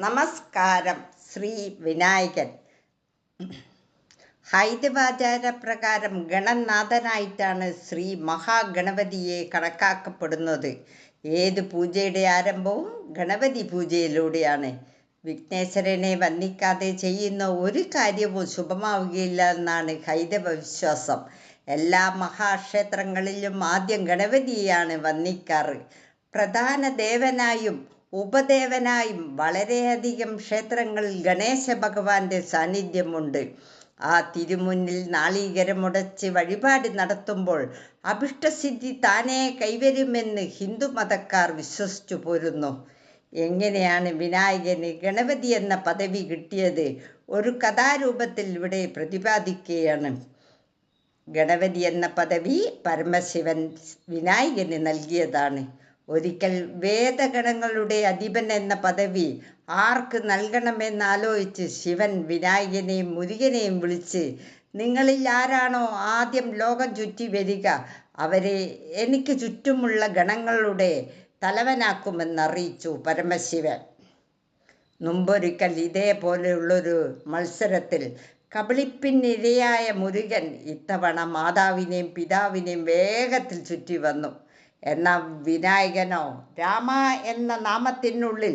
നമസ്കാരം. ശ്രീ വിനായകൻ ഹൈന്ദവാചാരപ്രകാരം ഗണനാഥനായിട്ടാണ് ശ്രീ മഹാഗണപതിയെ കണക്കാക്കപ്പെടുന്നത്. ഏത് പൂജയുടെ ആരംഭവും ഗണപതി പൂജയിലൂടെയാണ്. വിഘ്നേശ്വരനെ വന്ദിക്കാതെ ചെയ്യുന്ന ഒരു കാര്യവും ശുഭമാവുകയില്ല എന്നാണ് ഹൈന്ദവ വിശ്വാസം. എല്ലാ മഹാക്ഷേത്രങ്ങളിലും ആദ്യം ഗണപതിയെയാണ് വന്ദിക്കാറ്. പ്രധാന ദേവനായും ഉപദേവനായും വളരെയധികം ക്ഷേത്രങ്ങളിൽ ഗണേശ ഭഗവാന്റെ സാന്നിധ്യമുണ്ട്. ആ തിരുമുന്നിൽ നാളികേരമുടച്ച് വഴിപാട് നടത്തുമ്പോൾ അഭിഷ്ടസിദ്ധി താനേ കൈവരുമെന്ന് ഹിന്ദുമതക്കാർ വിശ്വസിച്ചു പോരുന്നു. എങ്ങനെയാണ് വിനായകന് ഗണപതി എന്ന പദവി കിട്ടിയത്? ഒരു കഥാരൂപത്തിൽ ഇവിടെ പ്രതിപാദിക്കുകയാണ്. ഗണപതി എന്ന പദവി പരമശിവൻ വിനായകന് നൽകിയതാണ്. ഒരിക്കൽ വേദഗണങ്ങളുടെ അധിപൻ എന്ന പദവി ആർക്ക് നൽകണമെന്നാലോചിച്ച് ശിവൻ വിനായകനെയും മുരുകനെയും വിളിച്ച്, നിങ്ങളിൽ ആരാണോ ആദ്യം ലോകം ചുറ്റി വരിക അവരെ എനിക്ക് ചുറ്റുമുള്ള ഗണങ്ങളുടെ തലവനാക്കുമെന്നറിയിച്ചു പരമശിവൻ. മുമ്പൊരിക്കൽ ഇതേപോലെയുള്ളൊരു മത്സരത്തിൽ കബളിപ്പിനിരയായ മുരുകൻ ഇത്തവണ മാതാവിനെയും പിതാവിനെയും വേഗത്തിൽ ചുറ്റി വന്നു. എന്നാൽ വിനായകനോ രാമ എന്ന നാമത്തിനുള്ളിൽ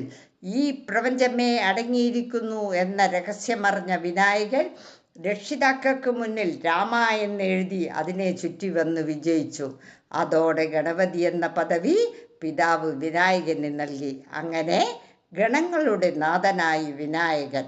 ഈ പ്രപഞ്ചമേ അടങ്ങിയിരിക്കുന്നു എന്ന രഹസ്യമറിഞ്ഞ വിനായകൻ രക്ഷിതാക്കൾക്ക് മുന്നിൽ രാമ എന്ന് എഴുതി അതിനെ ചുറ്റി വന്ന് വിജയിച്ചു. അതോടെ ഗണപതി എന്ന പദവി പിതാവ് വിനായകന് നൽകി. അങ്ങനെ ഗണങ്ങളുടെ നാഥനായി വിനായകൻ.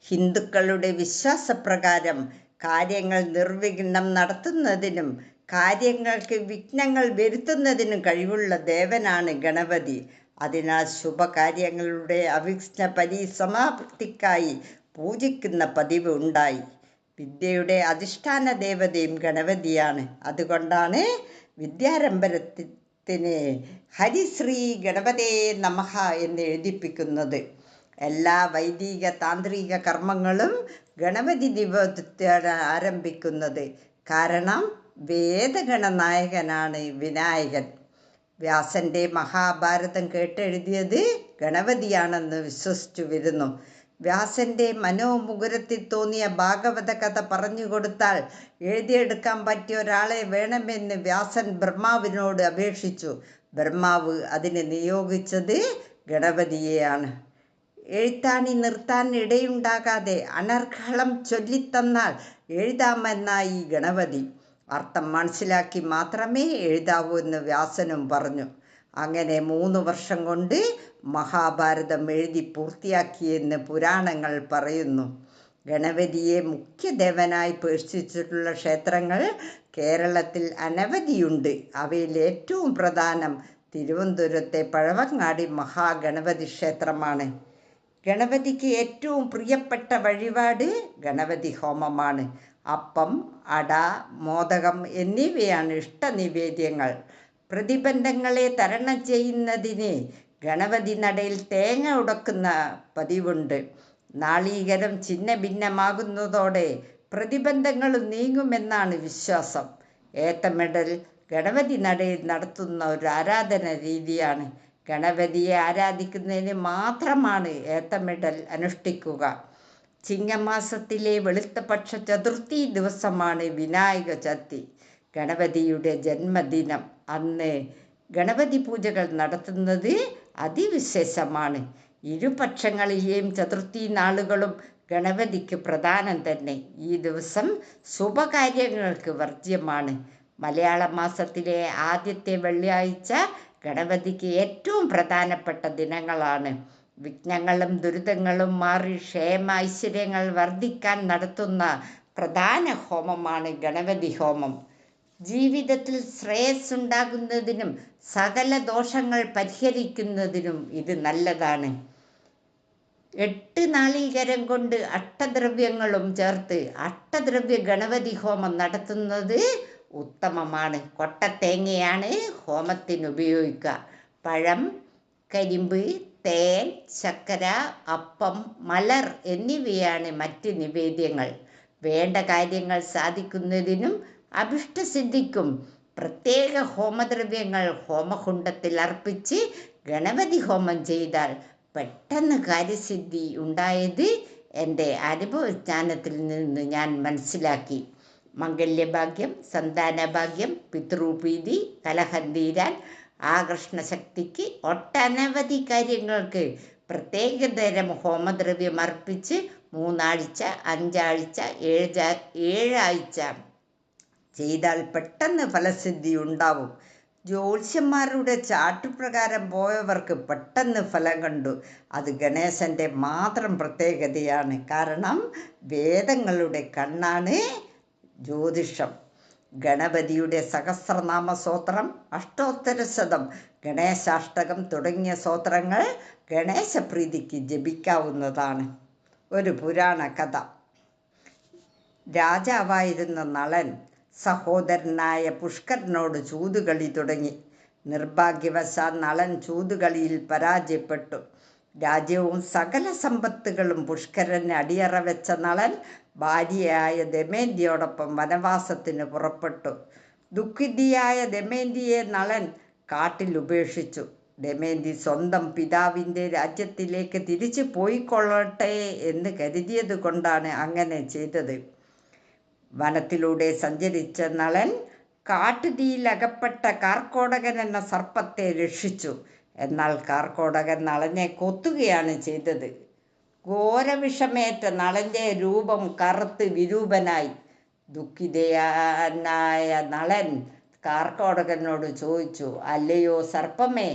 ഹിന്ദുക്കളുടെ വിശ്വാസപ്രകാരം കാര്യങ്ങൾ നിർവിഘ്നം നടത്തുന്നതിനും കാര്യങ്ങൾക്ക് വിഘ്നങ്ങൾ വരുത്തുന്നതിനും കഴിവുള്ള ദേവനാണ് ഗണപതി. അതിനാൽ ശുഭകാര്യങ്ങളുടെ അവിഘ്ന പരിസമാപ്തിക്കായി പൂജിക്കുന്ന പതിവ് ഉണ്ടായി. വിദ്യയുടെ അധിഷ്ഠാന ദേവതയും ഗണപതിയാണ്. അതുകൊണ്ടാണ് വിദ്യാരംഭത്തിന് ഹരിശ്രീ ഗണപതേ നമഃ എന്ന് എഴുതിപ്പിക്കുന്നത്. എല്ലാ വൈദിക താന്ത്രിക കർമ്മങ്ങളും ഗണപതി ദിവസത്താണ് ആരംഭിക്കുന്നത്. കാരണം വേദഗണനായകനാണ് വിനായകൻ. വ്യാസന്റെ മഹാഭാരതം കേട്ടെഴുതിയത് ഗണപതിയാണെന്ന് വിശ്വസിച്ചു വരുന്നു. വ്യാസന്റെ മനോമുകുരത്തിൽ തോന്നിയ ഭാഗവത കഥ പറഞ്ഞുകൊടുത്താൽ എഴുതിയെടുക്കാൻ പറ്റിയ ഒരാളെ വേണമെന്ന് വ്യാസൻ ബ്രഹ്മാവിനോട് അപേക്ഷിച്ചു. ബ്രഹ്മാവ് അതിന് നിയോഗിച്ചത് ഗണപതിയെയാണ്. എഴുത്താണി നിർത്താൻ ഇടയുണ്ടാകാതെ അനർഘളം ചൊല്ലിത്തന്നാൽ എഴുതാമെന്നായി ഗണപതി. അർത്ഥം മനസ്സിലാക്കി മാത്രമേ എഴുതാവൂ എന്ന് വ്യാസനും പറഞ്ഞു. അങ്ങനെ 3 വർഷം കൊണ്ട് മഹാഭാരതം എഴുതി പൂർത്തിയാക്കിയെന്ന് പുരാണങ്ങൾ പറയുന്നു. ഗണപതിയെ മുഖ്യദേവനായി പ്രതിഷ്ഠിച്ചിട്ടുള്ള ക്ഷേത്രങ്ങൾ കേരളത്തിൽ അനവധിയുണ്ട്. അവയിൽ ഏറ്റവും പ്രധാനം തിരുവനന്തപുരത്തെ പഴവങ്ങാടി മഹാഗണപതി ക്ഷേത്രമാണ്. ഗണപതിക്ക് ഏറ്റവും പ്രിയപ്പെട്ട വഴിപാട് ഗണപതി ഹോമമാണ്. അപ്പം, അട, മോദകം എന്നിവയാണ് ഇഷ്ടനിവേദ്യങ്ങൾ. പ്രതിബന്ധങ്ങളെ തരണം ചെയ്യുന്നതിന് ഗണപതി നടയിൽ തേങ്ങ ഉടക്കുന്ന പതിവുണ്ട്. നാളികേരം ഛിന്ന ഭിന്നമാകുന്നതോടെ പ്രതിബന്ധങ്ങൾ നീങ്ങുമെന്നാണ് വിശ്വാസം. ഏത്തമിടൽ ഗണപതി നടയിൽ നടത്തുന്ന ഒരു ആരാധന രീതിയാണ്. ഗണപതിയെ ആരാധിക്കുന്നതിന് മാത്രമാണ് ഏത്തമിടൽ അനുഷ്ഠിക്കുക. ചിങ്ങമാസത്തിലെ വെളുത്തപക്ഷ ചതുർത്ഥി ദിവസമാണ് വിനായക ചതുർത്ഥി, ഗണപതിയുടെ ജന്മദിനം. അന്ന് ഗണപതി പൂജകൾ നടത്തുന്നത് അതിവിശേഷമാണ്. ഇരുപക്ഷങ്ങളിലെയും ചതുർത്ഥി നാളുകളും ഗണപതിക്ക് പ്രധാനം തന്നെ. ഈ ദിവസം ശുഭകാര്യങ്ങൾക്ക് വർജ്യമാണ്. മലയാള മാസത്തിലെ ആദ്യത്തെ വെള്ളിയാഴ്ച ഗണപതിക്ക് ഏറ്റവും പ്രധാനപ്പെട്ട ദിനങ്ങളാണ്. വിഘ്നങ്ങളും ദുരിതങ്ങളും മാറി ക്ഷേമ ഐശ്വര്യങ്ങൾ വർദ്ധിക്കാൻ നടത്തുന്ന പ്രധാന ഹോമമാണ് ഗണപതി ഹോമം. ജീവിതത്തിൽ ശ്രേയസ് ഉണ്ടാകുന്നതിനും സകല ദോഷങ്ങൾ പരിഹരിക്കുന്നതിനും ഇത് നല്ലതാണ്. 8 നാളികേരം കൊണ്ട് അഷ്ടദ്രവ്യങ്ങളും ചേർത്ത് അഷ്ടദ്രവ്യ ഗണപതി ഹോമം നടത്തുന്നത് ഉത്തമമാണ്. കൊട്ടത്തേങ്ങയാണ് ഹോമത്തിന് ഉപയോഗിക്കുക. പഴം, കരിമ്പ്, തേൻ, ശർക്കര, അപ്പം, മലർ എന്നിവയാണ് മറ്റ് നിവേദ്യങ്ങൾ. വേണ്ട കാര്യങ്ങൾ സാധിക്കുന്നതിനും അഭിഷ്ടസിദ്ധിക്കും പ്രത്യേക ഹോമദ്രവ്യങ്ങൾ ഹോമകുണ്ഡത്തിൽ അർപ്പിച്ച് ഗണപതി ഹോമം ചെയ്താൽ പെട്ടെന്ന് കാര്യസിദ്ധി ഉണ്ടായത് എൻ്റെ അനുഭവജ്ഞാനത്തിൽ നിന്ന് ഞാൻ മനസ്സിലാക്കി. മംഗല്യഭാഗ്യം, സന്താനഭാഗ്യം, പിതൃപ്രീതി, കലഹം തീരാൻ, ആകർഷണശക്തിക്ക്, ഒട്ടനവധി കാര്യങ്ങൾക്ക് പ്രത്യേകതരം ഹോമദ്രവ്യം അർപ്പിച്ച് 3 ആഴ്ച, 5 ആഴ്ച, 7 ആഴ്ച ചെയ്താൽ പെട്ടെന്ന് ഫലസിദ്ധി ഉണ്ടാവും. ജ്യോത്സ്യന്മാരുടെ ചാട്ടുപ്രകാരം പോയവർക്ക് പെട്ടെന്ന് ഫലം കണ്ടു. അത് ഗണേശൻ്റെ മാത്രം പ്രത്യേകതയാണ്. കാരണം വേദങ്ങളുടെ കണ്ണാണ് ജ്യോതിഷം. ഗണപതിയുടെ സഹസ്രനാമ സ്തോത്രം, അഷ്ടോത്തരശതം, ഗണേശാഷ്ടകം തുടങ്ങിയ സ്തോത്രങ്ങൾ ഗണേശപ്രീതിക്ക് ജപിക്കാവുന്നതാണ്. ഒരു പുരാണ കഥ. രാജാവായിരുന്ന നളൻ സഹോദരനായ പുഷ്കരനോട് ചൂതുകളി തുടങ്ങി. നിർഭാഗ്യവശാൽ നളൻ ചൂതുകളിയിൽ പരാജയപ്പെട്ടു. രാജ്യവും സകല സമ്പത്തുകളും പുഷ്കരന് അടിയറ വെച്ച നളൻ ഭാര്യയായ ദമയന്തിയോടൊപ്പം വനവാസത്തിന് പുറപ്പെട്ടു. ദുഃഖിതയായ ദമയന്തിയെ നളൻ കാട്ടിൽ ഉപേക്ഷിച്ചു. ദമയന്തി സ്വന്തം പിതാവിൻ്റെ രാജ്യത്തിലേക്ക് തിരിച്ചു പോയിക്കൊള്ളട്ടെ എന്ന് കരുതിയത് കൊണ്ടാണ് അങ്ങനെ ചെയ്തത്. വനത്തിലൂടെ സഞ്ചരിച്ച നളൻ കാട്ടുതീയിൽ അകപ്പെട്ട കാർക്കോടകൻ എന്ന സർപ്പത്തെ രക്ഷിച്ചു. എന്നാൽ കാർക്കോടകൻ നളനെ കൊത്തുകയാണ് ചെയ്തത്. ഘോരവിഷമേറ്റ നളൻ്റെ രൂപം കറുത്ത് വിരൂപനായി. ദുഃഖിതനായ നളൻ കാർക്കോടകനോട് ചോദിച്ചു, അല്ലയോ സർപ്പമേ,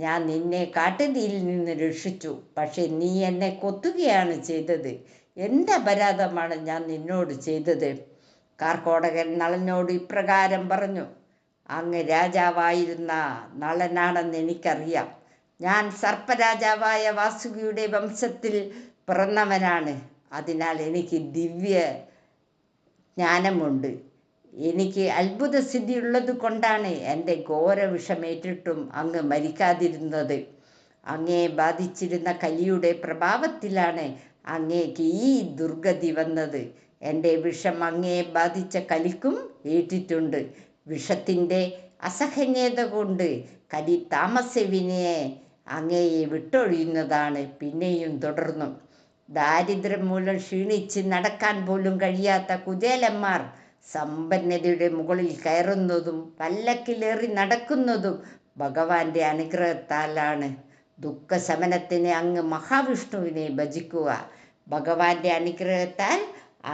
ഞാൻ നിന്നെ കാട്ടുതീയിൽ നിന്ന് രക്ഷിച്ചു. പക്ഷെ നീ എന്നെ കൊത്തുകയാണ് ചെയ്തത്. എന്ത് അപരാധമാണ് ഞാൻ നിന്നോട് ചെയ്തത്? കാർക്കോടകൻ നളനോട് ഇപ്രകാരം പറഞ്ഞു, അങ്ങ് രാജാവായിരുന്ന നളനാണെന്ന് എനിക്കറിയാം. ഞാൻ സർപ്പരാജാവായ വാസുകിയുടെ വംശത്തിൽ പിറന്നവനാണ്. അതിനാൽ എനിക്ക് ദിവ്യ ജ്ഞാനമുണ്ട്. എനിക്ക് അത്ഭുത സിദ്ധി ഉള്ളത് കൊണ്ടാണ് എൻ്റെ ഘോര വിഷമേറ്റിട്ടും അങ്ങ് മരിക്കാതിരുന്നത്. അങ്ങയെ ബാധിച്ചിരുന്ന കലിയുടെ പ്രഭാവത്തിലാണ് അങ്ങേക്ക് ഈ ദുർഗതി വന്നത്. എൻ്റെ വിഷം അങ്ങയെ ബാധിച്ച കലിക്കും ഏറ്റിട്ടുണ്ട്. വിഷത്തിൻ്റെ അസഹനീയത കൊണ്ട് കലി താമസവിനെ അങ്ങയെ വിട്ടൊഴിയുന്നതാണ്. പിന്നെയും തുടർന്നു. ദാരിദ്ര്യം മൂലം ക്ഷീണിച്ച് നടക്കാൻ പോലും കഴിയാത്ത കുചേലന്മാർ സമ്പന്നതയുടെ മുകളിൽ കയറുന്നതും പല്ലക്കിലേറി നടക്കുന്നതും ഭഗവാന്റെ അനുഗ്രഹത്താലാണ്. ദുഃഖശമനത്തിന് അങ്ങ് മഹാവിഷ്ണുവിനെ ഭജിക്കുക. ഭഗവാന്റെ അനുഗ്രഹത്താൽ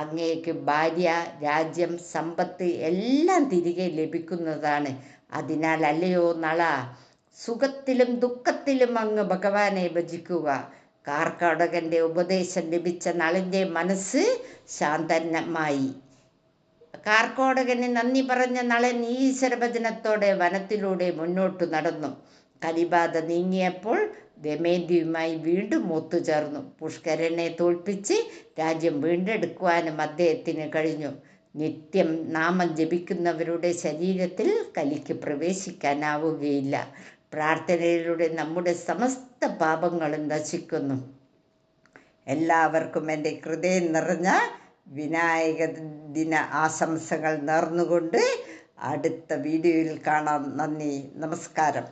അങ്ങേക്ക് ഭാര്യ, രാജ്യം, സമ്പത്ത് എല്ലാം തിരികെ ലഭിക്കുന്നതാണ്. അതിനാൽ അല്ലയോ നള, സുഖത്തിലും ദുഃഖത്തിലും അങ്ങ് ഭഗവാനെ ഭജിക്കുക. കാർക്കോടകന്റെ ഉപദേശം ലഭിച്ച നളന്റെ മനസ്സ് ശാന്തമായി. കാർക്കോടകന് നന്ദി പറഞ്ഞ നളൻ ഈശ്വരഭജനത്തോടെ വനത്തിലൂടെ മുന്നോട്ടു നടന്നു. കലിബാധ നീങ്ങിയപ്പോൾ ദമയന്തിയുമായി വീണ്ടും ഒത്തുചേർന്നു. പുഷ്കരനെ തോൽപ്പിച്ച് രാജ്യം വീണ്ടെടുക്കുവാനും അദ്ദേഹത്തിന് കഴിഞ്ഞു. നിത്യം നാമം ജപിക്കുന്നവരുടെ ശരീരത്തിൽ കലിക്ക് പ്രവേശിക്കാനാവുകയില്ല. പ്രാർത്ഥനയിലൂടെ നമ്മുടെ സമസ്ത പാപങ്ങളും നശിക്കുന്നു. എല്ലാവർക്കും എൻ്റെ ഹൃദയം നിറഞ്ഞ വിനായക ദിന ആശംസകൾ നേർന്നുകൊണ്ട് അടുത്ത വീഡിയോയിൽ കാണാം. നന്ദി, നമസ്കാരം.